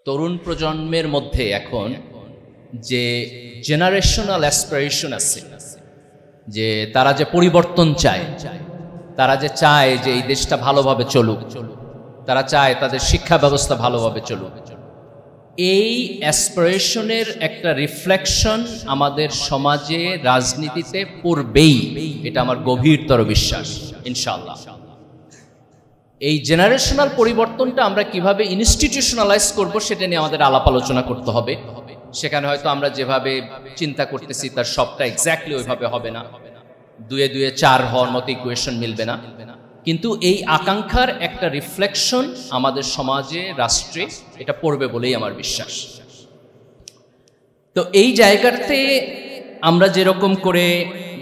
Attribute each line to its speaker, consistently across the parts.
Speaker 1: তরুণ প্রজন্মের মধ্যে এখন যে জেনারেশনাল অ্যাসপিরেশন আছে, যে তারা যে পরিবর্তন চায়, তারা যে চায় যে এই দেশটা ভালোভাবে চলুক, তারা চায় তাদের শিক্ষা ব্যবস্থা ভালোভাবে চলুক, এই অ্যাসপিরেশনের একটা রিফ্লেকশন আমাদের সমাজে রাজনীতিতে পড়বেই, এটা আমার গভীরতর বিশ্বাস ইনশাআল্লাহ। এই জেনারেশনাল পরিবর্তনটা আমরা কিভাবে ইনস্টিটিউশনালাইজ করব সেটা নিয়ে আমাদের আলাপ আলোচনা করতে হবে। সেখানে হয়তো আমরা যেভাবে চিন্তা করতেছি তার সবটা এক্স্যাক্টলি ওইভাবে হবে না, দুয়ে দুয়ে চার হওয়ার মতো ইকুয়েশন মিলবে না, কিন্তু এই আকাঙ্ক্ষার একটা রিফ্লেকশন আমাদের সমাজে, রাষ্ট্রে এটা পড়বে বলেই আমার বিশ্বাস। তো এই জায়গাতে আমরা যেরকম করে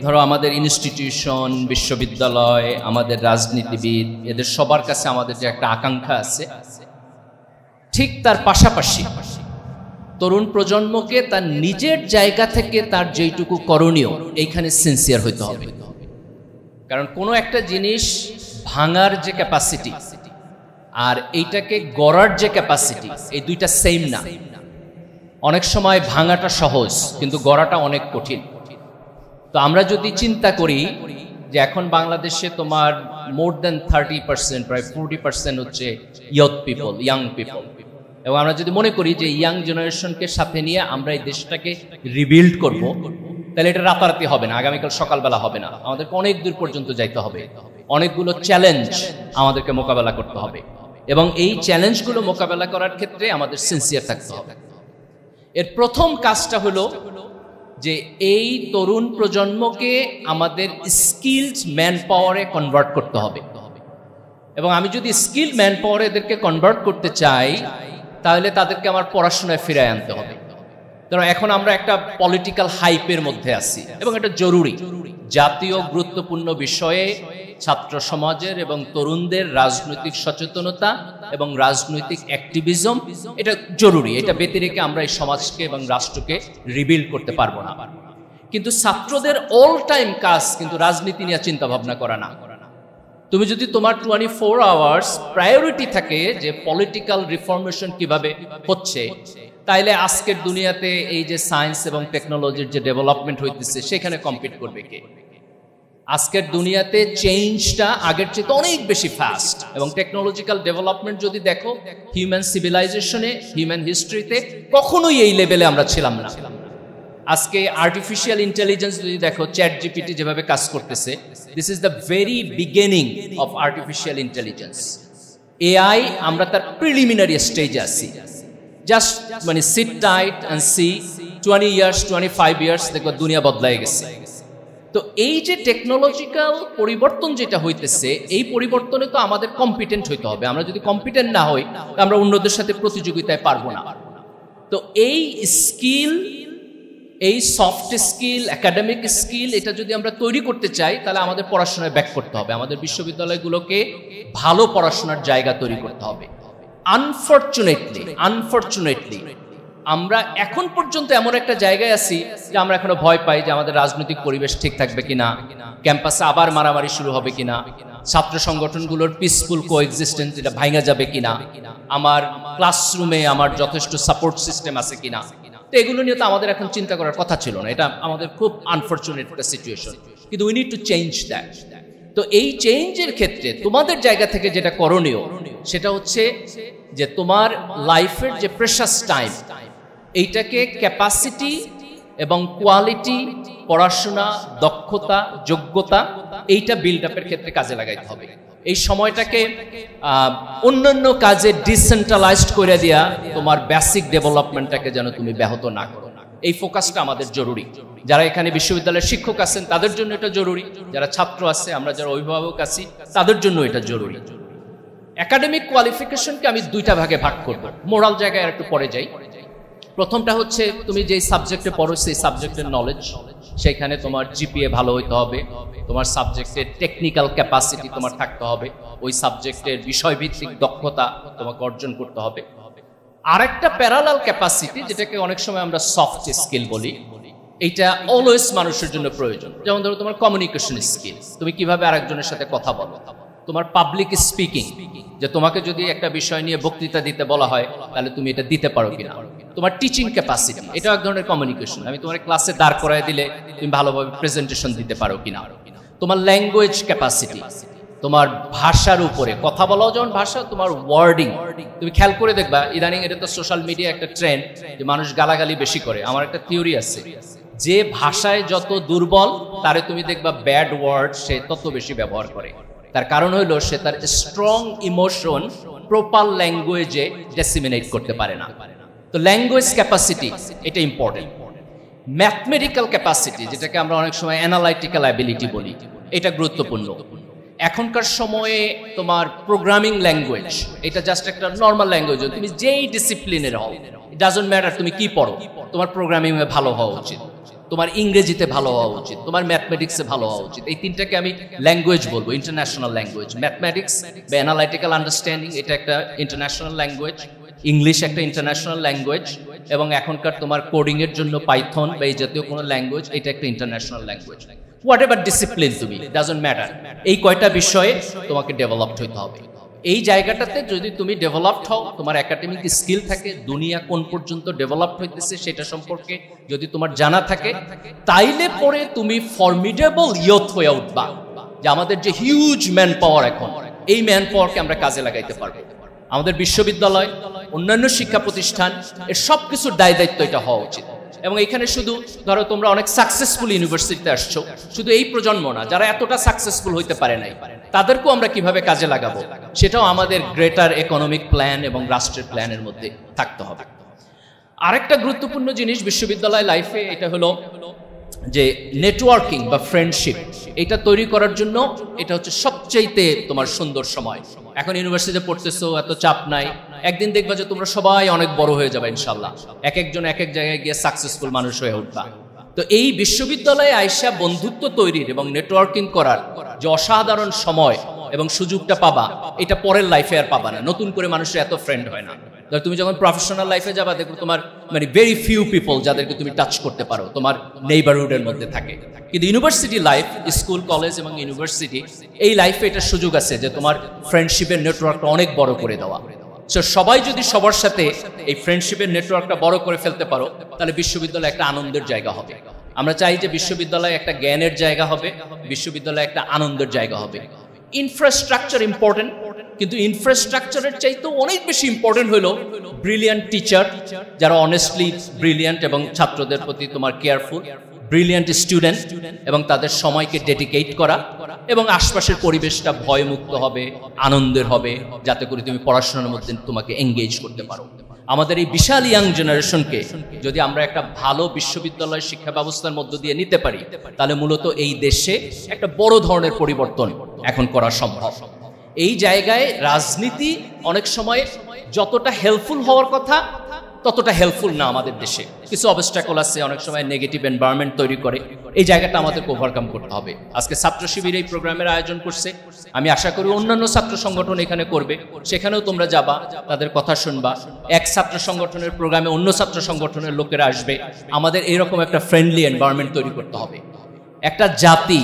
Speaker 1: ধরো আমাদের ইনস্টিটিউশন, বিশ্ববিদ্যালয়, আমাদের রাজনীতিবিদ, এদের সবার কাছে আমাদের যে একটা আকাঙ্ক্ষা আছে, ঠিক তার পাশাপাশি তরুণ প্রজন্মকে তার নিজের জায়গা থেকে তার যেইটুকু করণীয় এইখানে সিনসিয়ার হইতে হবে। কারণ কোনো একটা জিনিস ভাঙার যে ক্যাপাসিটি আর এইটাকে গড়ার যে ক্যাপাসিটি, এই দুইটা সেম না। অনেক সময় ভাঙাটা সহজ, কিন্তু গড়াটা অনেক কঠিন। তো আমরা যদি চিন্তা করি যে এখন বাংলাদেশে তোমার মোর দেন 30%, প্রায় 40% হচ্ছে ইয়াং পিপল, এবং আমরা যদি মনে করি যে ইয়াং জেনারেশনকে সাথে নিয়ে আমরা এই দেশটাকে রিবিল্ড করব, তাহলে এটা রাতারাতি হবে না, আগামীকাল সকালবেলা হবে না। আমাদেরকে অনেক দূর পর্যন্ত যাইতে হবে, অনেকগুলো চ্যালেঞ্জ আমাদেরকে মোকাবেলা করতে হবে, এবং এই চ্যালেঞ্জগুলো মোকাবেলা করার ক্ষেত্রে আমাদের সিনসিয়ার থাকতে হবে। এর প্রথম কাজটা হলো যে এই তরুণ প্রজন্মকে আমাদের স্কিলড ম্যান পাওয়ারে কনভার্ট করতে হবে, এবং আমি যদি স্কিল ম্যান পাওয়ারে এদেরকে কনভার্ট করতে চাই তাহলে তাদেরকে আমার পড়াশোনায় ফিরায় আনতে হবে। কারণ এখন আমরা একটা পলিটিক্যাল হাইপের মধ্যে আছি, এবং এটা জরুরি। জাতীয় গুরুত্বপূর্ণ বিষয়ে ছাত্র সমাজের এবং তরুণদের রাজনৈতিক সচেতনতা এবং রাজনৈতিক অ্যাক্টিভিজম এটা জরুরি। এটা ব্যতি রেখে আমরা এই সমাজকে এবং রাষ্ট্রকে রিবিল্ড করতে পারবো না। কিন্তু ছাত্রদের অল টাইম কাজ কিন্তু রাজনীতি নিয়ে চিন্তা ভাবনা করা না। তুমি যদি তোমার 24 আওয়ার্স প্রায়োরিটি থাকে যে পলিটিক্যাল রিফর্মেশন কিভাবে হচ্ছে, তাইলে আজকের দুনিয়াতে এই যে সায়েন্স এবং টেকনোলজির যে ডেভেলপমেন্ট হইতেছে সেখানে কম্পিট করবে কে? আজকের দুনিয়াতে চেঞ্জটা আগের চেয়ে অনেক বেশি ফাস্ট, এবং টেকনোলজিক্যাল ডেভেলপমেন্ট যদি দেখো হিউম্যান সিভিলাইজেশনে, হিউম্যান হিস্ট্রিতে কখনোই এই লেভেলে আমরা ছিলাম না। আজকে আর্টিফিশিয়াল ইন্টেলিজেন্স যদি দেখো, চ্যাট জিপিটি যেভাবে কাজ করতেছে, this is the very beginning of artificial intelligence. AI আমরা তার প্রিলিমিনারি স্টেজে আছি। জাস্ট মানে seat tight and see 20 years 25 years দেখো দুনিয়া বদলায় গেছে। তো এই যে টেকনোলজিক্যাল পরিবর্তন যেটা হইতেছে, এই পরিবর্তনে তো আমাদের কম্পিটেন্ট হইতে হবে। আমরা যদি কম্পিটেন্ট না হই, আমরা অন্যদের সাথে প্রতিযোগিতায় পারবো না। তো এই স্কিল, এই সফট স্কিল, একাডেমিক স্কিল, এটা যদি আমরা তৈরি করতে চাই তাহলে আমাদের পড়াশোনায় ব্যাক করতে হবে। আমাদের বিশ্ববিদ্যালয়গুলোকে ভালো পড়াশোনার জায়গা তৈরি করতে হবে। আনফরচুনেটলি আমরা এখন পর্যন্ত এমন একটা জায়গায় আছি যে আমরা এখনো ভয় পাই যে আমাদের রাজনৈতিক পরিবেশ ঠিক থাকবে কিনা, ক্যাম্পাসে আবার মারামারি শুরু হবে কিনা, ছাত্র সংগঠনগুলোর পিসফুল কোএক্সিস্টেন্স এটা ভাঙা যাবে কিনা, আমার ক্লাসরুমে আমার যথেষ্ট সাপোর্ট সিস্টেম আছে কিনা। তো এগুলো নিয়ে তো আমাদের এখন চিন্তা করার কথা ছিল না। এটা আমাদের খুব আনফরচুনেট একটা সিচুয়েশন, কিন্তু we need to change that. তো এই চেঞ্জের ক্ষেত্রে তোমাদের জায়গা থেকে যেটা করণীয় সেটা হচ্ছে যে তোমার লাইফের যে প্রেশাস টাইম, এইটাকে ক্যাপাসিটি এবং কোয়ালিটি, পড়াশোনা, দক্ষতা, যোগ্যতা, এইটা বিল্ড আপের ক্ষেত্রে কাজে লাগাইতে হবে। এই সময়টাকে অন্যান্য কাজে ডিসেন্ট্রালাইজড করে দেয়া, তোমার বেসিক ডেভেলপমেন্টটাকে যেন তুমি ব্যাহত না করো, এই ফোকাসটা আমাদের জরুরি। যারা এখানে বিশ্ববিদ্যালয়ের শিক্ষক আছেন তাদের জন্য এটা জরুরি, যারা ছাত্র আছে, আমরা যারা অভিভাবক আছি তাদের জন্য এটা জরুরি। একাডেমিক কোয়ালিফিকেশনকে আমি দুইটা ভাগে ভাগ করব, মোরাল জায়গায় আর একটু পরে যাই। প্রথমটা হচ্ছে তুমি যেই সাবজেক্টে পড়ো সেই সাবজেক্টের নলেজ, সেখানে তোমার জিপিএ ভালো হইতে হবে, তোমার সাবজেক্টের টেকনিক্যাল ক্যাপাসিটি তোমার থাকতে হবে, ওই সাবজেক্টের বিষয়ভিত্তিক দক্ষতা তোমাকে অর্জন করতে হবে। আরেকটা প্যারালাল ক্যাপাসিটি, যেটাকে অনেক সময় আমরা সফট স্কিল বলি, এইটা অলওয়েজ মানুষের জন্য প্রয়োজন। যেমন ধরো তোমার কমিউনিকেশন স্কিল, তুমি কিভাবে আরেকজনের সাথে কথা বলো, তোমার পাবলিক স্পিকিং, যে তোমাকে যদি একটা বিষয় নিয়ে বক্তৃতা দিতে বলা হয় তাহলে তুমি এটা দিতে পারো কিনা, তোমার টিচিং ক্যাপাসিটি, এটা এক ধরনের কমিউনিকেশন। আমি তোমার ক্লাসে দাঁড় করায় দিলে তুমি ভালোভাবে প্রেজেন্টেশন দিতে পারো কিনা, তোমার ল্যাঙ্গুয়েজ ক্যাপাসিটি, তোমার ভাষার উপরে কথা বলাও যেমন ভাষা, তোমার ওয়ার্ডিং। তুমি খেয়াল করে দেখবা ইদানিং এটা তো সোশ্যাল মিডিয়া একটা ট্রেন্ড যে মানুষ গালাগালি বেশি করে। আমার একটা থিওরি আছে, যে ভাষায় যত দুর্বল তারে তুমি দেখবা ব্যাড ওয়ার্ড সে তত বেশি ব্যবহার করে। তার কারণ হলো সে তার স্ট্রং ইমোশন প্রপার ল্যাঙ্গুয়েজে ডেসিমিনেট করতে পারে না। তো ল্যাঙ্গুয়েজ ক্যাপাসিটি এটা ইম্পর্টেন্ট। ম্যাথমেটিক্যাল ক্যাপাসিটি, যেটাকে আমরা অনেক সময় অ্যানালাইটিক্যাল অ্যাবিলিটি বলি, এটা গুরুত্বপূর্ণ। এখনকার সময়ে তোমার প্রোগ্রামিং ল্যাঙ্গুয়েজ এটা জাস্ট একটা নর্মাল ল্যাঙ্গুয়েজ, তুমি যেই ডিসিপ্লিনের হও, ইট ডাজন্ট ম্যাটার তুমি কি পড়ো, তোমার প্রোগ্রামিংয়ে ভালো হওয়া উচিত, তোমার ইংরেজিতে ভালো হওয়া উচিত, তোমার ম্যাথমেটিক্সে ভালো হওয়া উচিত। এই তিনটাকে আমি ল্যাঙ্গুয়েজ বলবো, ইন্টারন্যাশনাল ল্যাঙ্গুয়েজ। ম্যাথমেটিক্স বা অ্যানালাইটিক্যাল আন্ডারস্ট্যান্ডিং এটা একটা ইন্টারন্যাশনাল ল্যাঙ্গুয়েজ, ইংলিশ একটা ইন্টারন্যাশনাল ল্যাঙ্গুয়েজ, এবং এখনকার তোমার কোডিং এর জন্য পাইথন বা এই জাতীয় কোনো ল্যাঙ্গুয়েজ এটা একটা international language. What ever discipline তুমি, ডাজন্ট ম্যাটার, এই কয়টা বিষয়ে তোমাকে ডেভেলপড হইতে হবে। এই জায়গাটাতে যদি তুমি ডেভেলপড হও, তোমার একাডেমিক স্কিল থাকে, দুনিয়া কোন পর্যন্ত ডেভেলপড হইতেছে সেটা সম্পর্কে যদি তোমার জানা থাকে, তাইলে পরে তুমি ফর্মিডেবল ইয়থ হয়ে উঠবা। যে আমাদের যে হিউজ ম্যান পাওয়ার এখন, এই ম্যান পাওয়ারকে আমরা কাজে লাগাইতে পারবো। আমাদের বিশ্ববিদ্যালয়, অন্যান্য শিক্ষা প্রতিষ্ঠান, এর সব কিছুর দায় দায়িত্ব এটা হওয়া উচিত। এবং এখানে শুধু ধরো তোমরা অনেক সাকসেসফুল ইউনিভার্সিটিতে আসছো, শুধু এই প্রজন্ম না, যারা এতটা সাকসেসফুল হইতে পারে নাই, তাদেরকেও আমরা কিভাবে কাজে লাগাবো সেটাও আমাদের গ্রেটার ইকোনমিক প্ল্যান এবং রাষ্ট্রের প্ল্যানের মধ্যে থাকতে হবে। আরেকটা গুরুত্বপূর্ণ জিনিস বিশ্ববিদ্যালয় লাইফে, এটা হলো যে নেটওয়ার্কিং বা ফ্রেন্ডশিপ, এটা তৈরি করার জন্য এটা হচ্ছে সবচাইতে তোমার সুন্দর সময়। এখন ইউনিভার্সিটিতে পড়তেছো, এত চাপ নাই, একদিন দেখবা যে তোমরা সবাই অনেক বড় হয়ে যাবে ইনশাল্লাহ, এক একজন এক এক জায়গায় গিয়ে সাকসেসফুল মানুষ হয়ে উঠবা। তো এই বিশ্ববিদ্যালয়ে আইসা বন্ধুত্ব তৈরির এবং নেটওয়ার্কিং করার যে অসাধারণ সময় এবং সুযোগটা পাবা, এটা পরের লাইফে আর পাবা না। নতুন করে মানুষের এত ফ্রেন্ড হয় না। ধর তুমি যখন প্রফেশনাল লাইফে যাবা, দেখো তোমার মানে ভেরি ফিউ পিপল যাদেরকে তুমি টাচ করতে পারো, তোমার নেইবারহুডের মধ্যে থাকে। কিন্তু ইউনিভার্সিটি লাইফ, স্কুল কলেজ এবং ইউনিভার্সিটি, এই লাইফে এটার সুযোগ আছে যে তোমার ফ্রেন্ডশিপের নেটওয়ার্কটা অনেক বড় করে দেওয়া। সো সবাই যদি সবার সাথে এই ফ্রেন্ডশিপের নেটওয়ার্কটা বড় করে ফেলতে পারো, তাহলে বিশ্ববিদ্যালয় একটা আনন্দের জায়গা হবে। আমরা চাই যে বিশ্ববিদ্যালয় একটা জ্ঞানের জায়গা হবে, বিশ্ববিদ্যালয় একটা আনন্দের জায়গা হবে। ইনফ্রাস্ট্রাকচার ইম্পর্টেন্ট, কিন্তু ইনফ্রাস্ট্রাকচারের চাইতেও অনেক বেশি ইম্পর্টেন্ট হলো ব্রিলিয়ান্ট টিচার, যারা অনেস্টলি ব্রিলিয়ান্ট এবং ছাত্রদের প্রতি তোমার কেয়ারফুল, ব্রিলিয়ান্ট স্টুডেন্ট এবং তাদের সময়কে ডেডিকেট করা, এবং আশপাশের পরিবেশটা ভয়মুক্ত হবে, আনন্দের হবে, যাতে করে তুমি পড়াশোনার মধ্যে তোমাকে এঙ্গেজ করতে পারো। আমাদের এই বিশাল ইয়াং জেনারেশনকে যদি আমরা একটা ভালো বিশ্ববিদ্যালয় শিক্ষা ব্যবস্থার মধ্য দিয়ে নিতে পারি, তাহলে মূলত এই দেশে একটা বড় ধরনের পরিবর্তন এখন করা সম্ভব। এই জায়গায় রাজনীতি অনেক সময় যতটা হেল্পফুল হওয়ার কথা ততটা হেল্পফুল না। আমাদের দেশে কিছু অবস্ট্যাকল আছে, অনেক সময় নেগেটিভ এনভায়রনমেন্ট তৈরি করে। এই জায়গাটা আমাদেরকে ওভারকাম করতে হবে। আজকে ছাত্র শিবির এই প্রোগ্রামের আয়োজন করছে, আমি আশা করি অন্যান্য ছাত্র সংগঠন এখানে করবে, সেখানেও তোমরা যাবা, তাদের কথা শুনবা। এক ছাত্র সংগঠনের প্রোগ্রামে অন্য ছাত্র সংগঠনের লোকেরা আসবে। আমাদের এরকম একটা ফ্রেন্ডলি এনভায়রনমেন্ট তৈরি করতে হবে। একটা জাতি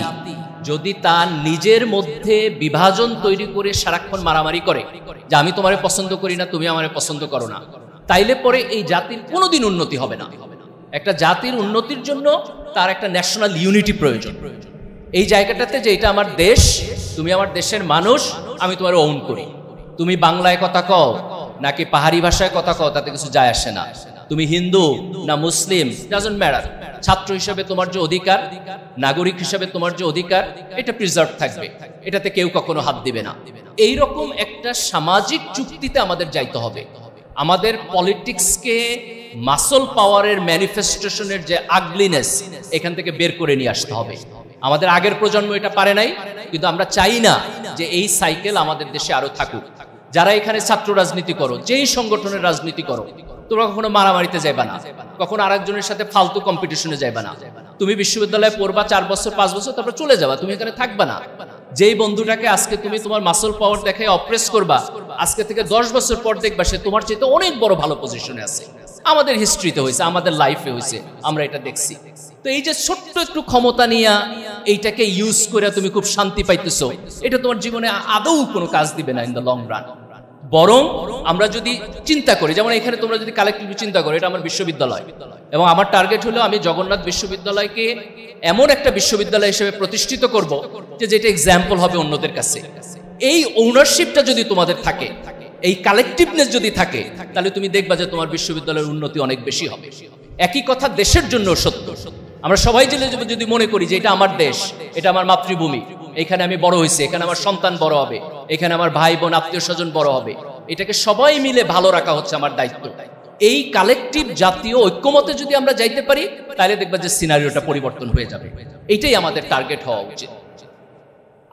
Speaker 1: যদি তার নিজের মধ্যে বিভাজন তৈরি করে সারাক্ষণ মারামারি করে যে আমি তোমারে পছন্দ করি না, তুমি আমারে পছন্দ করো না, তাইলে পরে এই জাতির কোনোদিন উন্নতি হবে না। একটা জাতির উন্নতির জন্য তার একটা ন্যাশনাল ইউনিটি প্রয়োজন। এই জায়গাটাতে যে এটা আমার দেশ, তুমি আমার দেশের মানুষ, আমি তোমার ওন করি। তুমি বাংলায় কথা কও নাকি পাহাড়ি ভাষায় কথা কও, তাতে কিছু যায় আসে না। তুমি হিন্দু না মুসলিম, ডাজন্ট ম্যাটার। ছাত্র হিসেবে তোমার যে অধিকার, নাগরিক হিসেবে তোমার যে অধিকার, এটা প্রিজার্ভ থাকবে, এটাতে কেউ কখনো হাত দিবে না। এইরকম একটা সামাজিক চুক্তিতে আমাদের যাইতে হবে। আমাদের পলিটিক্সকে মাসল পাওয়ারের ম্যানিফেস্টেশনের যে আগলিনেস, এখান থেকে বের করে নিয়ে আসতে হবে। আমাদের আগের প্রজন্ম এটা পারে নাই, কিন্তু আমরা চাই না যে এই সাইকেল আমাদের দেশে আরো থাকুক। যারা এখানে ছাত্র রাজনীতি করো, যেই সংগঠনের রাজনীতি করো, তোমরা কখনো মারামারিতে যাইবা না, কখনো আরেকজনের সাথে ফালতু কম্পিটিশনে যাইবা না। তুমি বিশ্ববিদ্যালয়ে পড়বা 4 বছর 5 বছর, তারপর চলে যাবা, তুমি এখানে থাকবা না। যেই বন্ধুটাকে আজকে তুমি তোমার মাসল পাওয়ার দেখে অপ্রেস করবা, আজকে থেকে 10 বছর পর দেখবা সে তোমার চাইতে অনেক বড় ভালো পজিশনে আছে। আমাদের হিস্ট্রিতে হয়েছে, আমাদের লাইফে হয়েছে, আমরা এটা দেখছি। তো এই যে ছোট্ট একটু ক্ষমতা নিয়ে এইটাকে ইউজ করে তুমি খুব শান্তি পাইতেছো, এটা তোমার জীবনে আদৌ কোনো কাজ দিবে না ইন দ্য লং রান। বরং আমরা যদি চিন্তা করি, যেমন এখানে তোমরা যদি কালেক্টিভলি চিন্তা করো, এটা আমার বিশ্ববিদ্যালয় এবং আমার টার্গেট হলো আমি জগন্নাথ বিশ্ববিদ্যালয়কে এমন একটা বিশ্ববিদ্যালয় হিসেবে প্রতিষ্ঠিত করব যে যেটা এক্সাম্পল হবে অন্যদের কাছে। এই ওনারশিপটা যদি তোমাদের থাকে, এই কালেক্টিভনেস যদি থাকে, তাহলে তুমি দেখবা যে তোমার বিশ্ববিদ্যালয়ের উন্নতি অনেক বেশি হবে। একই কথা দেশের জন্য সত্য। আমরা সবাই যদি মনে করি যে এটা আমার দেশ, এটা আমার মাতৃভূমি, এখানে আমি বড় হয়েছি, এখানে আমার সন্তান বড় হবে, এখানে আমার ভাই বোন আত্মীয় স্বজন বড় হবে, এটাকে সবাই মিলে ভালো রাখা হচ্ছে আমার দায়িত্ব। এই কালেকটিভ জাতীয় ঐক্যমতে যদি আমরা যাইতে পারি, তাহলে দেখবা যে সিনারিওটা পরিবর্তন হয়ে যাবে। এইটাই আমাদের টার্গেট হওয়া উচিত।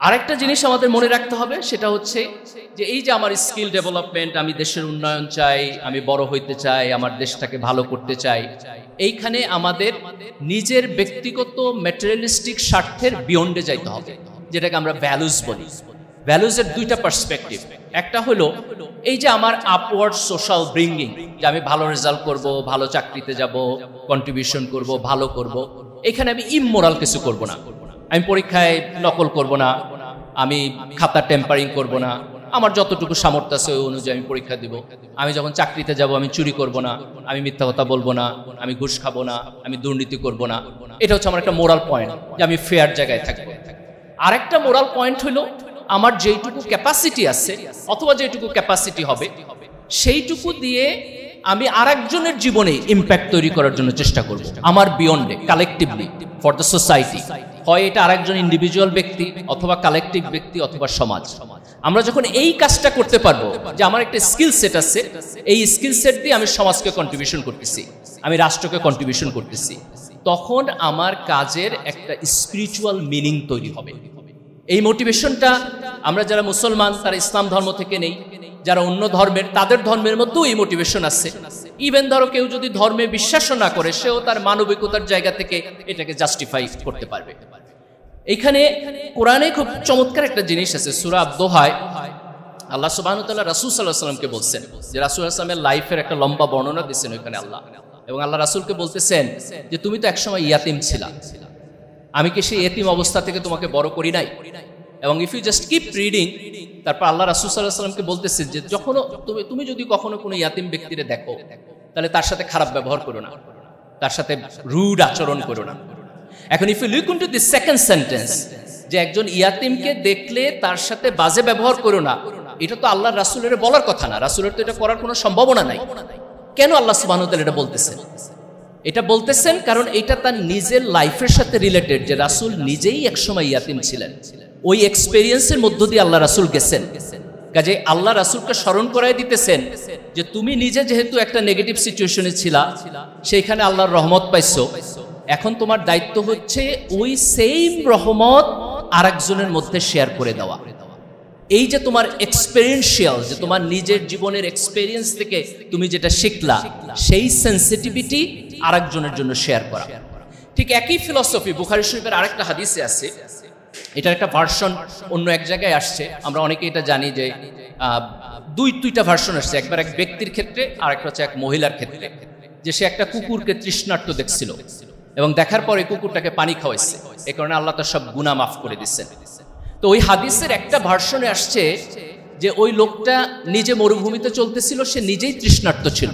Speaker 1: আরেকটা জিনিস আমাদের মনে রাখতে হবে, সেটা হচ্ছে যে এই যে আমার স্কিল ডেভেলপমেন্ট, আমি দেশের উন্নয়ন চাই, আমি বড় হইতে চাই, আমার দেশটাকে ভালো করতে চাই, এইখানে আমাদের নিজের ব্যক্তিগত ম্যাটেরিয়ালিস্টিক স্বার্থের বিয়ন্ডে যাইতে হবে, যেটাকে আমরা ভ্যালুজ বলি। ভ্যালুজের দুইটা পার্সপেক্টিভ। একটা হলো এই যে আমার আপওয়ার্ড সোশ্যাল ব্রিঙ্গিং, যে আমি ভালো রেজাল্ট করব, ভালো চাকরিতে যাব, কন্ট্রিবিউশন করব, ভালো করব, এখানে আমি ইমোরাল কিছু করব না। আমি পরীক্ষায় নকল করব না, আমি খাতা টেম্পারিং করব না, আমার যতটুকু সামর্থ্য আছে ওই অনুযায়ী আমি পরীক্ষা দিব। আমি যখন চাকরিতে যাব আমি চুরি করব না, আমি মিথ্যা কথা বলবো না, আমি ঘুষ খাবো না, আমি দুর্নীতি করব না। এটা হচ্ছে আমার একটা মোরাল পয়েন্ট, যে আমি ফেয়ার জায়গায় থাকবো। আরেকটা মোরাল পয়েন্ট হলো আমার যেইটুকু ক্যাপাসিটি আছে অথবা যেটুকু ক্যাপাসিটি হবে, সেইটুকু দিয়ে আমি আরেকজনের জীবনে ইম্প্যাক্ট তৈরি করার জন্য চেষ্টা করব, আমার বিয়ন্ডে, কালেকটিভলি ফর দ্য সোসাইটি। হয় এটা আরেকজন ইন্ডিভিজুয়াল ব্যক্তি অথবা কালেকটিভ ব্যক্তি অথবা সমাজ। আমরা যখন এই কাজটা করতে পারবো, যে আমার একটা স্কিল সেট আছে, এই স্কিল সেট দিয়ে আমি সমাজকে কন্ট্রিবিউশন করতেছি, আমি রাষ্ট্রকে কন্ট্রিবিউশন করতেছি, তখন আমার কাজের একটা স্পিরিচুয়াল মিনিং তৈরি হবে। এই মোটিভেশনটা আমরা যারা মুসলমান তারা ইসলাম ধর্ম থেকে নেই, যারা অন্য ধর্মের তাদের ধর্মের মধ্যেও এই মোটিভেশন আছে। ইভেন ধরো কেউ যদি ধর্মে বিশ্বাস না করে, সেও তার মানবিকতার জায়গা থেকে এটাকে জাস্টিফাই করতে পারবে। এইখানে কোরআনে খুব চমৎকার একটা জিনিস আছে, সূরা আদ-দোহায় আল্লাহ সুবহানাহু ওয়া তাআলা রাসূল সাল্লাল্লাহু আলাইহি ওয়াসাল্লামকে বলছেন, যে রাসূল সাল্লাল্লাহু আলাইহি ওয়াসাল্লামের লাইফের একটা লম্বা বর্ণনা দিচ্ছেন ওইখানে আল্লাহ, এবং আল্লাহ রাসূলকে বলতেছেন যে তুমি তো একসময় ইয়াতিম ছিলা, আমি কি সেই এতিম অবস্থা থেকে তোমাকে বড় করি নাই? এবং if you just keep reading, তারপর আল্লাহ রাসূল সাল্লাল্লাহু আলাইহি ওয়াসাল্লামকে বলতেছেন যে যখন তুমি যদি কখনো কোনো ইয়াতিম ব্যক্তিরে দেখো, তাহলে তার সাথে খারাপ ব্যবহার করো না, তার সাথে রুড আচরণ করো না। এখন if you look into this second sentence, যে একজন ইয়াতিমকে দেখলে তার সাথে বাজে ব্যবহার করো না, এটা তো আল্লাহ রাসূলের বলার কথা না, রাসূলের তো এটা করার কোনো সম্ভাবনা নাই। কেন আল্লাহ সুবহানাহু ওয়া তাআলা এটা বলতেছেন? এটা বলতেছেন কারণ এটা তার নিজের লাইফের সাথে রিলেটেড, যে রাসূল নিজেই একসময় ইয়াতিম ছিলেন, ওই এক্সপেরিয়েন্সের মধ্য দিয়ে আল্লাহ রাসূল গেছেন। কাজে আল্লাহ রাসূলকে স্মরণ করাই দিতেছেন যে তুমি নিজে যেহেতু একটা নেগেটিভ সিচুয়েশনে ছিলা, সেইখানে আল্লাহর রহমত পাইছো, এখন তোমার দায়িত্ব হচ্ছে ওই সেম রহমত আরেকজনের মধ্যে শেয়ার করে দেওয়া। এই যে তোমার এক্সপেরিয়েন্সিয়াল, যে তোমার নিজের জীবনের এক্সপেরিয়েন্স থেকে তুমি যেটা শিখলা, সেই সেন্সিটিভিটি আরেকজনের জন্য শেয়ার করা। ঠিক একই ফিলসফি বুখারী শরীফের আরেকটা হাদিসে আছে, এটার একটা ভার্সন অন্য এক জায়গায় আসছে, আমরা অনেকে এটা জানি যে দুইটা ভার্সন আসছে, একবার এক ব্যক্তির ক্ষেত্রে আর একটা হচ্ছে এক মহিলার ক্ষেত্রে, যে সে একটা কুকুরকে তৃষ্ণার্ত দেখছিল এবং দেখার পরে কুকুরটাকে পানি খাওয়াইছে, এই কারণে আল্লাহ তার সব গুনাহ মাফ করে দিচ্ছেন। তো ওই হাদিসের একটা ভার্সনে আসছে যে ওই লোকটা নিজে মরুভূমিতে চলতেছিল, সে নিজেই তৃষ্ণার্ত ছিল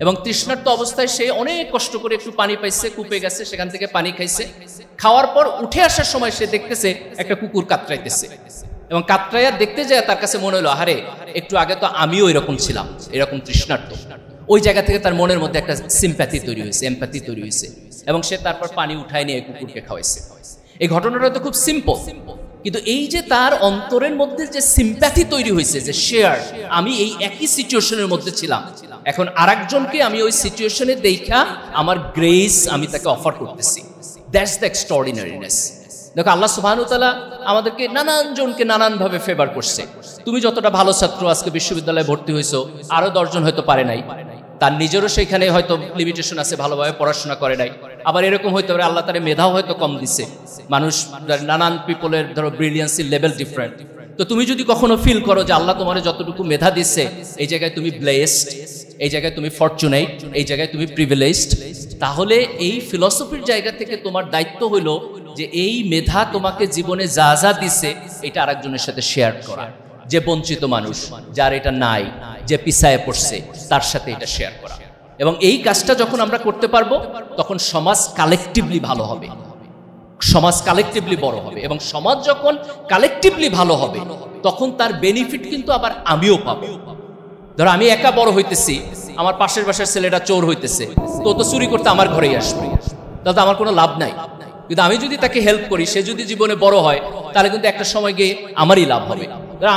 Speaker 1: এবং তৃষ্ণার্ত অবস্থায় সে অনেক কষ্ট করে একটু পানি পাইছে, কূপে গেছে, সেখান থেকে পানি খাইছে। খাওয়ার পর উঠে আসার সময় সে দেখতেছে একটা কুকুর কাতরাইতেছে, এবং কাতরাইয়া দেখতে যায় তার কাছে মনে হলো, আরে একটু আগে তো আমিও এরকম ছিলাম, এরকম তৃষ্ণার্ত। ওই জায়গা থেকে তার মনের মধ্যে একটা সিম্প্যাথি তৈরি হয়েছে, এমপ্যাথি তৈরি হয়েছে, এবং সে তারপর পানি উঠায় নিয়ে কুকুরকে খাওয়াইছে। এই ঘটনাটা তো খুব সিম্পল, কিন্তু এই যে তার অন্তরের মধ্যে যে সিম্প্যাথি তৈরি হয়েছে, যে শেয়ার, আমি এই একই সিচুয়েশনের মধ্যে ছিলাম, এখন আরেকজনকে আমি ওই সিচুয়েশনে দেখা আমার গ্রেস আমি তাকে অফার করতেছি। That's the extraordinariness. দেখো আল্লাহ সুবহানাহু ওয়া তাআলা আমাদেরকে নানান জনকে নানানভাবে ফেভার করছে। তুমি যতটা ভালো ছাত্র আজকে বিশ্ববিদ্যালয়ে ভর্তি হয়েছো, আরো 10 জন হয়তো পারে নাই, তার নিজেরও সেখানে হয়তো লিমিটেশন আছে, ভালোভাবে পড়াশোনা করে নাই। আবার এরকম হইতে পারে আল্লাহ তার মেধাও হয়তো কম দিছে, মানুষ নানান পিপলের ধরো ব্রিলিয়ান্সির লেভেল ডিফারেন্ট। তো তুমি যদি কখনো ফিল করো যে আল্লাহ তোমার যতটুকু মেধা দিচ্ছে, এই জায়গায় তুমি ব্লেসড, এই জায়গায় তুমি ফরচুনেট, এই জায়গায় তুমি প্রিভিলেজড, তাহলে এই ফিলসফির জায়গা থেকে তোমার দায়িত্ব হলো যে এই মেধা তোমাকে জীবনে যা যা দিছে এটা আরেকজনের সাথে শেয়ার করা। যে বঞ্চিত মানুষ, যার এটা নাই, যে পিছায় পড়ছে, তার সাথে এটা শেয়ার করা। এবং এই কাজটা যখন আমরা করতে পারবো তখন সমাজ কালেকটিভলি ভালো হবে, সমাজ কালেকটিভলি বড় হবে। এবং সমাজ যখন কালেকটিভলি ভালো হবে তখন তার বেনিফিট কিন্তু আবার আমিও পাবো। ধরো আমি একা বড় হইতেছি, আমার পাশের বাসার ছেলেটা চোর হইতেছে, তো তো চুরি করতে আমার ঘরেই আসবে, তাতে আমার কোনো লাভ নাই। কিন্তু আমি যদি তাকে হেল্প করি, সে যদি জীবনে বড় হয়, তাহলে কিন্তু একটা সময় গিয়ে আমারই লাভ হবে।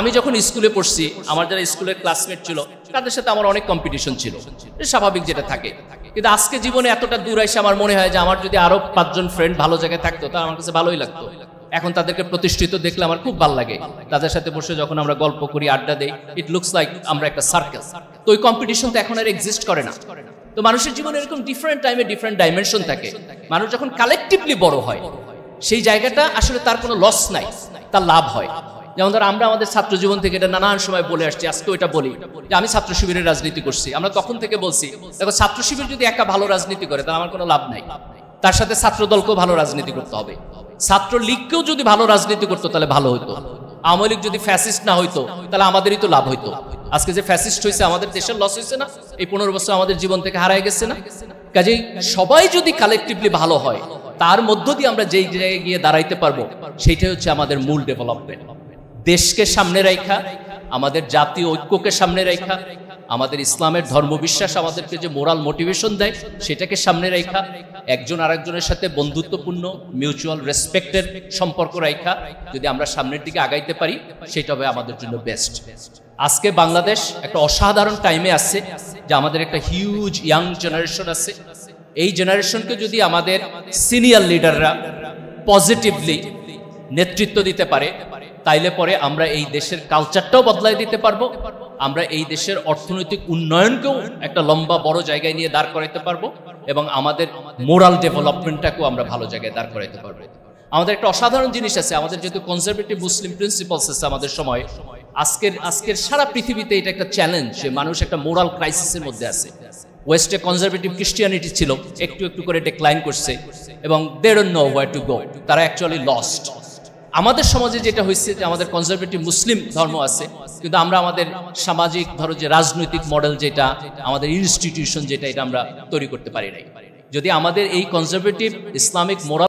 Speaker 1: আমি যখন স্কুলে পড়ছি, আমার যারা স্কুলের ক্লাসমেট ছিল তাদের সাথে আমার অনেক কম্পিটিশন ছিল, স্বাভাবিক যেটা থাকে। কিন্তু আজকে জীবনে এতটা দূর এসে আমার মনে হয় যে আমার যদি আরো 5 জন ফ্রেন্ড ভালো জায়গায় থাকতো তা আমার কাছে ভালোই লাগতো। এখন তাদেরকে প্রতিষ্ঠিত দেখলে আমার খুব ভালো লাগে। তাদের সাথে বসে যখন আমরা গল্প করি, আড্ডা দেই, ইট লুকস লাইক আমরা একটা সার্কেল। তো ওই কম্পিটিশন তো এখন আর এক্সিস্ট করে না। তো মানুষের জীবনে এরকম ডিফারেন্ট টাইমে ডিফারেন্ট ডাইমেনশন থাকে। মানুষ যখন কালেকটিভলি বড় হয়, সেই জায়গাটা আসলে তার কোনো লস নাই, তার লাভ হয়। যেমন ধর আমরা আমাদের ছাত্র জীবন থেকে এটা নানান সময় বলে আসছি, আজকেও এটা বলি যে আমি ছাত্র শিবিরের রাজনীতি করছি। আমরা তখন থেকে বলছি, দেখো ছাত্র শিবির যদি একা ভালো রাজনীতি করে তাহলে আমার কোনো লাভ নাই, তার সাথে ছাত্র দলকেও ভালো রাজনীতি করতে হবে। ছাত্র লীগকেও যদি ভালো রাজনীতি করতো তাহলে ভালো হইতো। আওয়ামী লীগ যদি ফ্যাসিস্ট না হইতো তাহলে আমাদেরই তো লাভ হইতো। আজকে যে ফ্যাসিস্ট হয়েছে আমাদের দেশের লস হয়েছে না? এই 15 বছর আমাদের জীবন থেকে হারায় গেছে না? কাজেই সবাই যদি কালেকটিভলি ভালো হয়, তার মধ্য দিয়ে আমরা যেই জায়গায় গিয়ে দাঁড়াইতে পারবো, সেইটাই হচ্ছে আমাদের মূল ডেভেলপমেন্ট। দেশকে সামনে রাখা, আমাদের জাতীয় ঐক্যকে সামনে রাখা, আমাদের ইসলামের ধর্মবিশ্বাস আমাদেরকে যে মোরাল মোটিভেশন দেয় সেটাকে সামনে রাখা, একজন আরেকজনের সাথে বন্ধুত্বপূর্ণ মিউচুয়াল রেসপেক্টের সম্পর্ক রাখা, যদি আমরা সামনের দিকে আগাইতে পারি সেটা হবে আমাদের জন্য বেস্ট। আজকে বাংলাদেশ একটা অসাধারণ টাইমে আছে, যে আমাদের একটা হিউজ ইয়াং জেনারেশন আছে। এই জেনারেশনকে যদি আমাদের সিনিয়র লিডাররা পজিটিভলি নেতৃত্ব দিতে পারে, তাইলে পরে আমরা এই দেশের কালচারটাও বদলাই দিতে পারবো, আমরা এই দেশের অর্থনৈতিক উন্নয়নকেও একটা লম্বা বড় জায়গায় নিয়ে দাঁড় করাইতে পারবো, এবং আমাদের মোরাল ডেভেলপমেন্টটাকেও আমরা ভালো জায়গায় দাঁড় করাইতে পারবো। আমাদের একটা অসাধারণ জিনিস আছে, আমাদের যেহেতু কনজারভেটিভ মুসলিম প্রিন্সিপালস আছে আমাদের সময়, আজকের সারা পৃথিবীতে এটা একটা চ্যালেঞ্জ যে মানুষ একটা মোরাল ক্রাইসিসের মধ্যে আছে। ওয়েস্টে কনজারভেটিভ ক্রিশ্চিয়ানিটি ছিল, একটু একটু করে ডিক্লাইন করছে এবং they don't know where to go, তারা অ্যাকচুয়ালি লস্ট। আমাদের সমাজে যেটা হয়েছে যে আমাদের কনজারভেটিভ মুসলিম ধর্ম আছে, কিন্তু আমরা আমাদের সামাজিক ধরো যে রাজনৈতিক মডেল যেটা, আমাদের ইনস্টিটিউশন যেটা, এটা আমরা তৈরি করতে পারি নাই। যদি আমাদের এই কনজারভেটিভ ইসলামিক মোরাল